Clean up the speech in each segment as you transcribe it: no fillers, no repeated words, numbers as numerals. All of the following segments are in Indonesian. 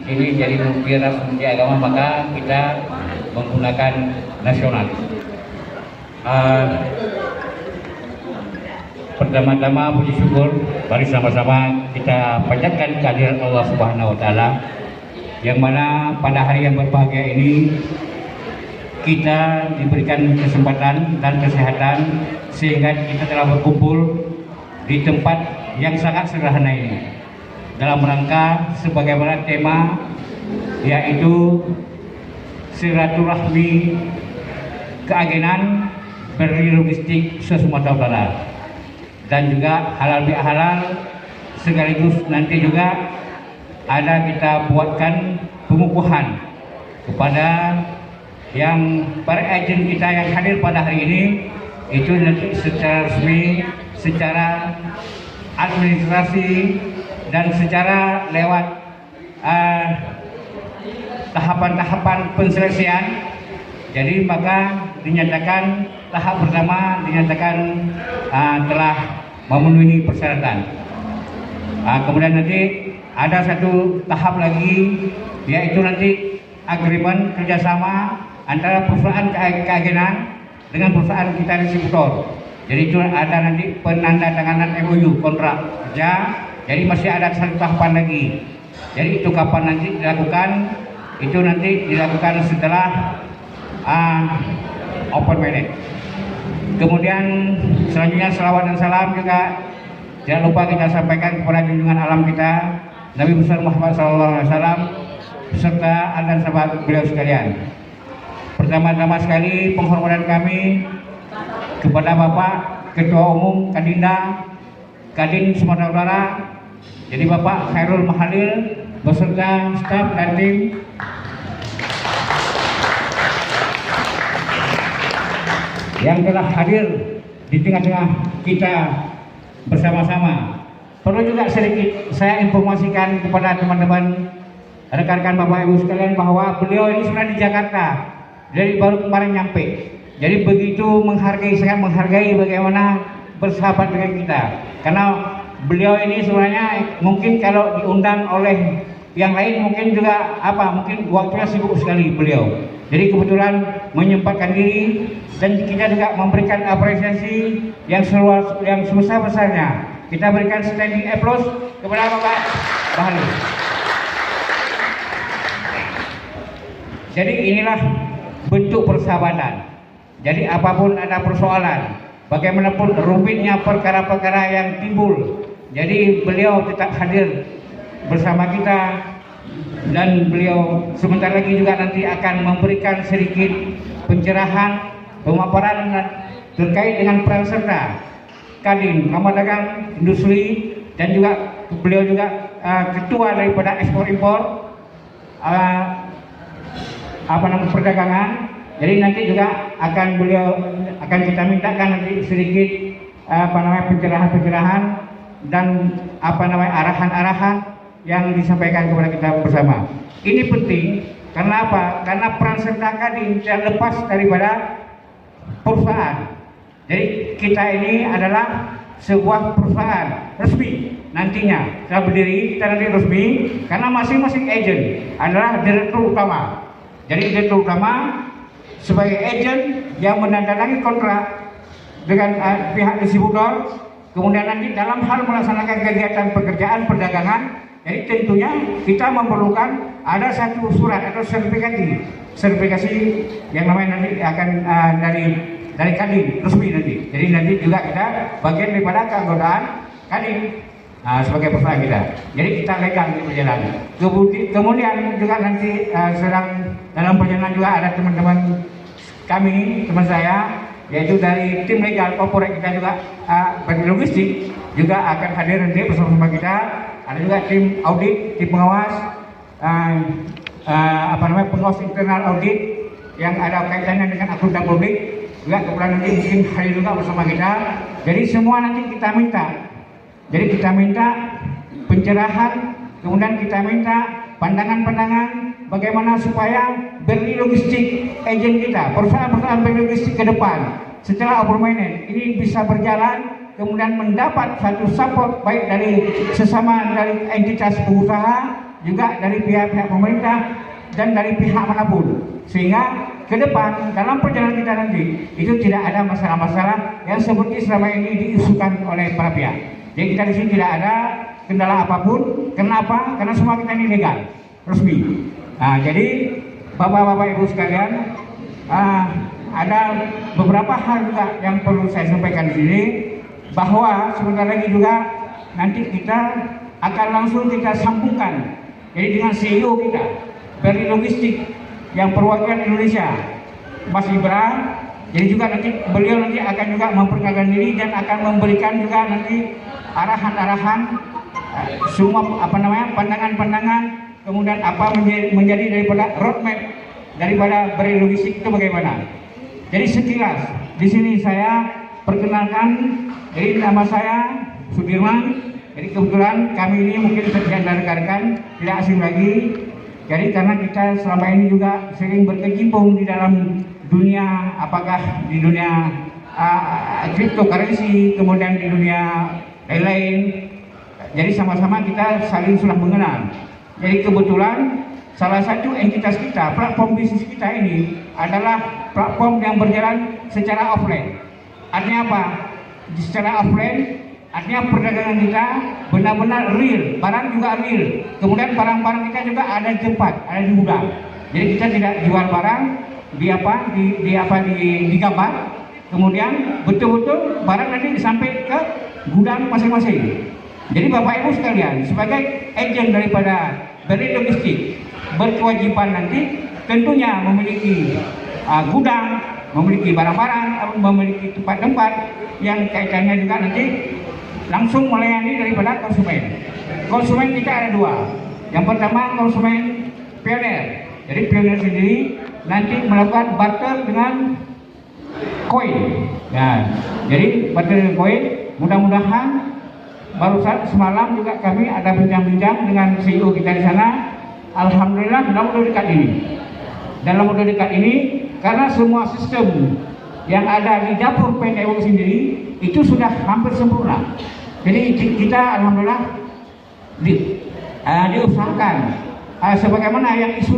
ini jadi mutiara Menteri Agama, maka kita menggunakan nasional. Pertama-tama puji syukur, mari sama-sama kita panjatkan kehadiran Allah Subhanahu wa taala, yang mana pada hari yang berbahagia ini kita diberikan kesempatan dan kesehatan sehingga kita telah berkumpul di tempat yang sangat sederhana ini dalam rangka sebagaimana tema, yaitu silaturahmi keagenan beri logistik se-Sumatera Utara, dan juga halal bihalal, sekaligus nanti juga ada kita buatkan pengukuhan kepada yang para agen kita yang hadir pada hari ini, itu nanti secara resmi, secara administrasi, dan secara lewat tahapan-tahapan penselesaian. Jadi maka dinyatakan tahap pertama dinyatakan telah memenuhi persyaratan. Kemudian nanti ada satu tahap lagi, yaitu nanti agreement kerjasama antara perusahaan keagenan dengan perusahaan kita distributor. Jadi itu ada nanti penandatanganan MOU, kontrak kerja. Jadi masih ada satu tahapan lagi. Jadi itu kapan nanti dilakukan? Itu nanti dilakukan setelah open minded. Kemudian selanjutnya selawat dan salam juga jangan lupa kita sampaikan kepada junjungan alam kita Nabi besar Muhammad SAW beserta dan sahabat beliau sekalian. Pertama-tama sekali penghormatan kami kepada Bapak Ketua Umum Kadinda Kadin Sumatera Utara, jadi Bapak Khairul Mahalil beserta staf dan tim. Yang telah hadir di tengah-tengah kita bersama-sama. Perlu juga sedikit saya informasikan kepada teman-teman rekan-rekan Bapak Ibu sekalian bahwa beliau ini sudah di Jakarta, jadi baru kemarin nyampe. Jadi begitu menghargai, sangat menghargai bagaimana bersahabat dengan kita. Karena beliau ini sebenarnya mungkin kalau diundang oleh yang lain mungkin juga mungkin waktunya sibuk sekali beliau. Jadi kebetulan menyempatkan diri, dan kita juga memberikan apresiasi yang sebesar-besarnya. Kita berikan standing applause kepada Bapak Bahlil. Jadi inilah bentuk persahabatan. Jadi apapun ada persoalan, bagaimanapun rumitnya perkara-perkara yang timbul, jadi beliau tetap hadir bersama kita. Dan beliau sebentar lagi juga nanti akan memberikan sedikit pencerahan, pemaparan terkait dengan peran serta Kadin Kamar Dagang Industri, dan juga beliau juga ketua daripada ekspor impor perdagangan. Jadi nanti juga akan kita mintakan nanti sedikit pencerahan-pencerahan dan arahan-arahan yang disampaikan kepada kita bersama. Ini penting karena apa? Karena peran serta Kadin tidak lepas daripada perusahaan. Jadi kita ini adalah sebuah perusahaan resmi nantinya. Setelah berdiri kita nanti resmi, karena masing-masing agen adalah direktur utama. Jadi direktur utama sebagai agen yang menandatangani kontrak dengan pihak distributor. Kemudian nanti dalam hal melaksanakan kegiatan pekerjaan perdagangan, jadi tentunya kita memerlukan ada satu surat atau sertifikasi yang namanya nanti akan dari Kadin resmi nanti. Jadi nanti juga kita bagian daripada keanggotaan Kadin sebagai perusahaan kita. Jadi kita legal di perjalanan. Kemudian juga nanti sedang dalam perjalanan juga ada teman-teman kami, teman saya, yaitu dari tim legal corporate kita juga bagi logistik juga akan hadir nanti bersama kita. Ada juga tim audit, tim pengawas, pengawas internal audit yang ada kaitannya dengan akuntan publik juga kebetulan nanti mungkin hadir juga bersama kita. Jadi semua nanti kita minta. Jadi kita minta pencerahan, kemudian kita minta pandangan-pandangan bagaimana supaya beri logistik agen kita, perusahaan-perusahaan beri logistik ke depan setelah overmanagement ini bisa berjalan, kemudian mendapat satu support baik dari sesama dari entitas pengusaha juga dari pihak-pihak pemerintah dan dari pihak manapun, sehingga ke depan dalam perjalanan kita nanti itu tidak ada masalah-masalah yang seperti selama ini diusulkan oleh para pihak. Jadi kita di sini tidak ada kendala apapun. Kenapa? Karena semua kita ini legal, resmi. Nah, jadi Bapak-bapak Ibu sekalian, ada beberapa hal juga yang perlu saya sampaikan di sini, bahwa sebentar lagi juga nanti kita akan langsung kita sambungkan jadi dengan CEO kita Berli Logistik yang perwakilan Indonesia, Mas Ibra. Jadi juga nanti beliau nanti akan juga memperkenalkan diri dan akan memberikan juga nanti arahan-arahan semua pandangan-pandangan, kemudian apa menjadi daripada roadmap daripada Berli Logistik itu bagaimana. Jadi sekilas di sini saya perkenalkan, jadi nama saya Sudirman. Jadi kebetulan kami ini mungkin sekian dari rekan-rekan tidak asing lagi. Jadi karena kita selama ini juga sering berkecimpung di dalam dunia, apakah di dunia cryptocurrency, kemudian di dunia lain-lain. Jadi sama-sama kita saling sudah mengenal. Jadi kebetulan salah satu entitas kita, platform bisnis kita ini adalah platform yang berjalan secara offline. Artinya apa? Secara offline artinya perdagangan kita benar-benar real, barang juga real. Kemudian barang-barang kita juga ada di tempat, ada di gudang. Jadi kita tidak jual barang di gambar. Kemudian betul-betul barang nanti sampai ke gudang masing-masing. Jadi Bapak Ibu sekalian, sebagai agen daripada Berli Logistik berkewajiban nanti tentunya memiliki gudang, memiliki barang-barang, memiliki tempat-tempat yang kaitannya juga nanti langsung melayani daripada konsumen. Konsumen kita ada dua. Yang pertama konsumen pioner. Jadi pioner sendiri nanti melakukan barter dengan koin. Ya, jadi barter dengan koin. Mudah-mudahan baru semalam juga kami ada bincang-bincang dengan CEO kita di sana. Alhamdulillah dalam waktu dekat ini. Dalam waktu dekat ini karena semua sistem yang ada di dapur PNEW sendiri itu sudah hampir sempurna. Jadi kita alhamdulillah diusahakan sebagaimana yang isu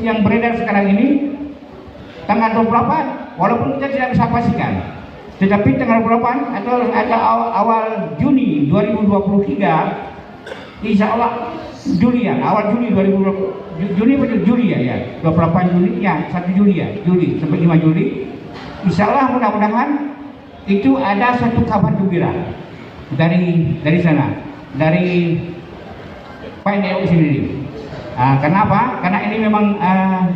yang beredar sekarang ini tanggal 28, walaupun kita tidak bisa pastikan, tetapi tanggal 28 atau awal Juni 2023, insya Allah awal Juni 2020, Juli ya 28 Juli ya 1 Juli ya Juli sampai 5 Juli. Insya Allah mudah-mudahan itu ada satu kabar gembira dari sana, dari PNEW sendiri. Kenapa? Karena ini memang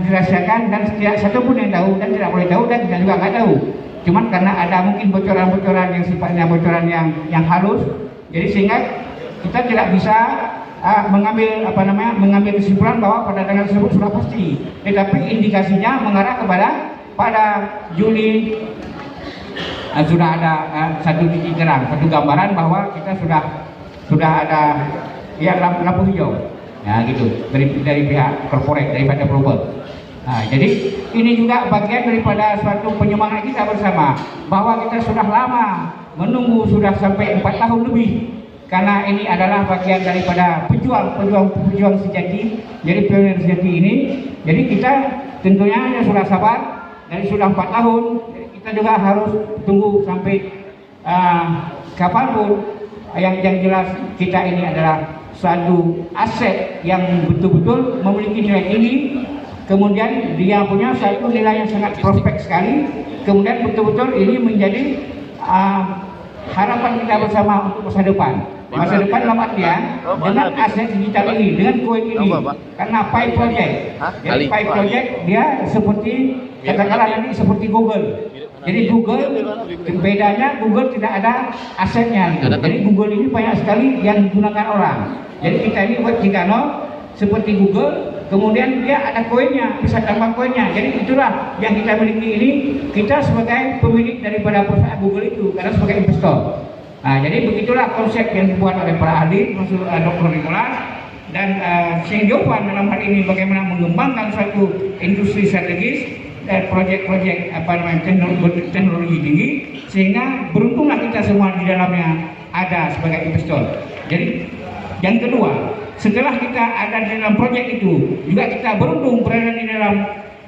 dirahasiakan dan tidak satu pun yang tahu dan tidak boleh tahu dan kita juga nggak tahu. Cuman karena ada mungkin bocoran-bocoran yang sifatnya bocoran yang halus, jadi sehingga kita tidak bisa mengambil kesimpulan bahwa pada tanggal tersebut sudah pasti. Tetapi indikasinya mengarah kepada pada Juli sudah ada satu titik terang, satu gambaran bahwa kita sudah ada ya lampu hijau, ya gitu dari pihak corporate, daripada global. Nah, jadi ini juga bagian daripada suatu penyemangat kita bersama bahwa kita sudah lama menunggu, sudah sampai 4 tahun lebih, karena ini adalah bagian daripada pejuang sejati, jadi pionir sejati ini. Jadi kita tentunya sudah sabar, dari sudah 4 tahun. Kita juga harus tunggu sampai kapanpun. Yang jelas kita ini adalah suatu aset yang betul-betul memiliki nilai tinggi, kemudian dia punya satu nilai yang sangat prospek sekali, kemudian betul-betul ini menjadi harapan kita bersama untuk masa depan. Masa depan dalam artian dengan aset digital ini, dengan koin ini, karena Pi Project. Jadi Pi Project dia seperti katakanlah nanti seperti Google. Jadi Google bedanya Google tidak ada asetnya gitu. Jadi Google ini banyak sekali yang digunakan orang. Jadi kita ini Web 3.0 seperti Google, kemudian dia ada koinnya, bisa tambah koinnya. Jadi itulah yang kita miliki ini, kita sebagai pemilik daripada perusahaan Google itu, karena sebagai investor. Nah, jadi begitulah konsep yang dibuat oleh para ahli, maksud Dr. Nicholas dan Sheng Jovan dalam hal ini bagaimana mengembangkan suatu industri strategis dan proyek-proyek teknologi tinggi, sehingga beruntunglah kita semua di dalamnya ada sebagai investor. Jadi yang kedua, setelah kita ada di dalam proyek itu, juga kita beruntung berada di dalam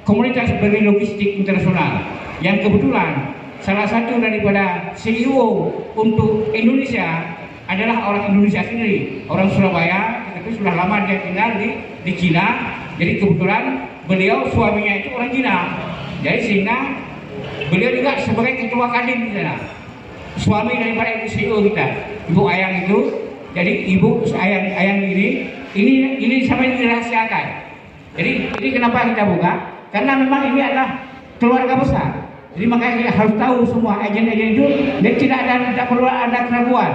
komunitas bagi logistik internasional yang kebetulan salah satu daripada CEO untuk Indonesia adalah orang Indonesia sendiri, orang Surabaya, tapi sudah lama dia tinggal di Cina. Jadi kebetulan beliau suaminya itu orang Cina, jadi sehingga beliau juga sebagai ketua kadin di sana. Suami daripada ibu CEO kita, Ibu Ayang itu, jadi ibu Ayang ini sampai dirahasiakan. Jadi kenapa kita buka? Karena memang ini adalah keluarga besar. Jadi makanya kita harus tahu semua agen-agen itu, dan tidak perlu ada keraguan.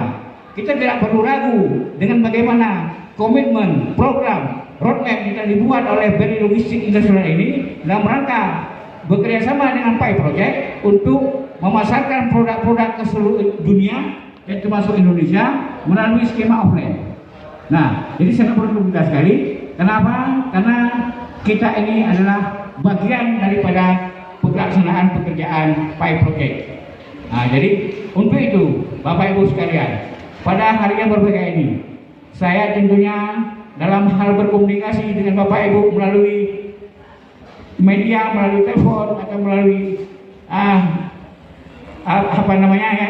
Kita tidak perlu ragu dengan bagaimana komitmen, program, roadmap kita dibuat oleh BRI Logistik Internasional ini dalam rangka bekerja sama dengan PAI Project untuk memasarkan produk-produk ke seluruh dunia dan termasuk Indonesia melalui skema offline. Nah, jadi sangat berguna sekali. Kenapa? Karena kita ini adalah bagian daripada pelaksanaan pekerjaan PAI Project. Nah, jadi untuk itu, Bapak Ibu sekalian, pada hari yang berbeda ini, saya tentunya dalam hal berkomunikasi dengan Bapak Ibu melalui media, melalui telepon atau melalui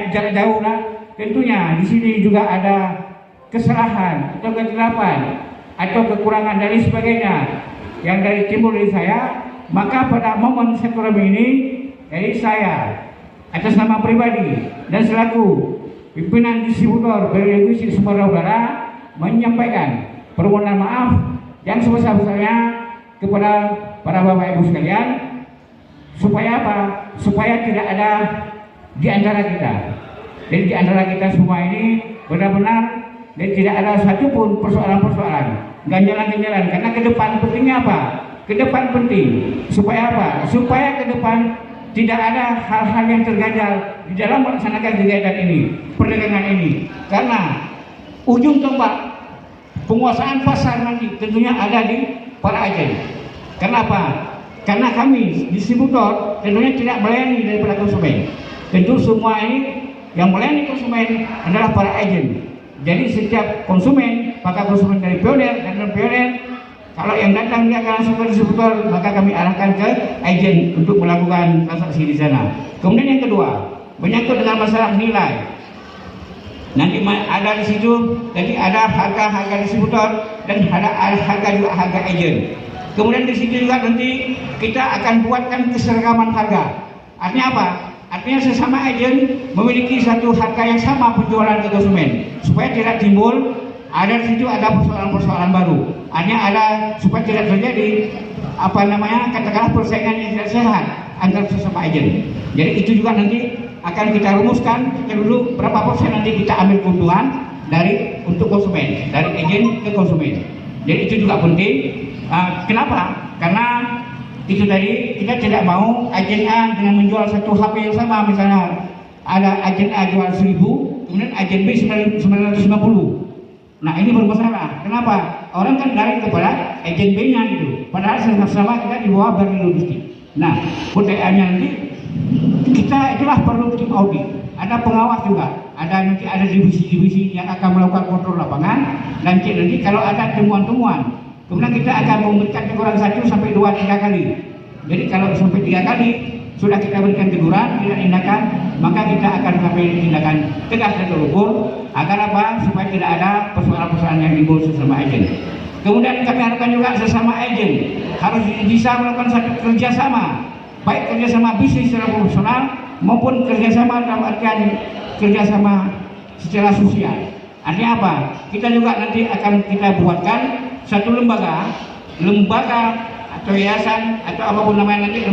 jarak jauh lah. Tentunya di sini juga ada kesalahan atau kegelapan atau kekurangan dan sebagainya yang timbul dari saya. Maka pada momen sektoral ini, jadi saya atas nama pribadi dan selaku pimpinan distributor BRI Logistik Sumatera Utara menyampaikan permohonan maaf yang sebesar-besarnya kepada para Bapak Ibu sekalian, supaya apa? Supaya tidak ada di antara kita. Jadi di antara kita semua ini benar-benar dan tidak ada satupun persoalan-persoalan, ganjalan-ganjalan. Karena ke depan pentingnya apa? Ke depan penting supaya apa? Supaya ke depan tidak ada hal-hal yang terganjal di dalam melaksanakan kegiatan ini, perdagangan ini. Karena ujung tombak penguasaan pasar nanti tentunya ada di para agen. Kenapa? Karena kami distributor tentunya tidak melayani daripada konsumen. Tentu semua ini yang melayani konsumen adalah para agen. Jadi setiap konsumen, maka konsumen dari pioner dan non pioner, kalau yang datang dia akan langsung ke distributor, maka kami arahkan ke agen untuk melakukan transaksi di sana. Kemudian yang kedua, menyangkut dengan masalah nilai. Nanti ada di situ, jadi ada harga distributor dan ada harga juga harga agen. Kemudian di situ juga nanti kita akan buatkan keseragaman harga. Artinya apa? Artinya sesama agen memiliki satu harga yang sama penjualan ke konsumen, supaya tidak timbul ada di situ ada persoalan-persoalan baru. Artinya ada supaya tidak terjadi katakanlah persaingan yang tidak sehat antar sesama agen. Jadi itu juga nanti akan kita rumuskan, kita dulu berapa persen nanti kita ambil keuntungan dari untuk konsumen, dari agen ke konsumen. Jadi itu juga penting. Kenapa? Karena itu tadi kita tidak mau agen A dengan menjual satu HP yang sama, misalnya ada agen A jual 1000, kemudian agen B 950. Nah ini bermasalah. Kenapa? Orang kan lari kepada agen B-nya gitu. Padahal sama-sama kita di bawah BRI Logistik. Nah, pertanyaannya nanti kita itulah perlu tim audit. Ada pengawas juga. Nanti ada divisi-divisi yang akan melakukan kontrol lapangan. Dan nanti kalau ada temuan-temuan, kemudian kita akan memberikan teguran 1 sampai 2, 3 kali. Jadi kalau sampai 3 kali sudah kita berikan teguran, tidak tindakan, maka kita akan mengambil tindakan tegas dan terukur agar apa? Supaya tidak ada persoalan-persoalan yang timbul sesama agen. Kemudian kami harapkan juga sesama agen harus bisa melakukan satu kerjasama, baik kerjasama bisnis secara profesional maupun kerjasama dalam artian kerjasama secara sosial. Artinya apa? Kita juga nanti akan kita buatkan satu lembaga atau yayasan atau apapun namanya nanti.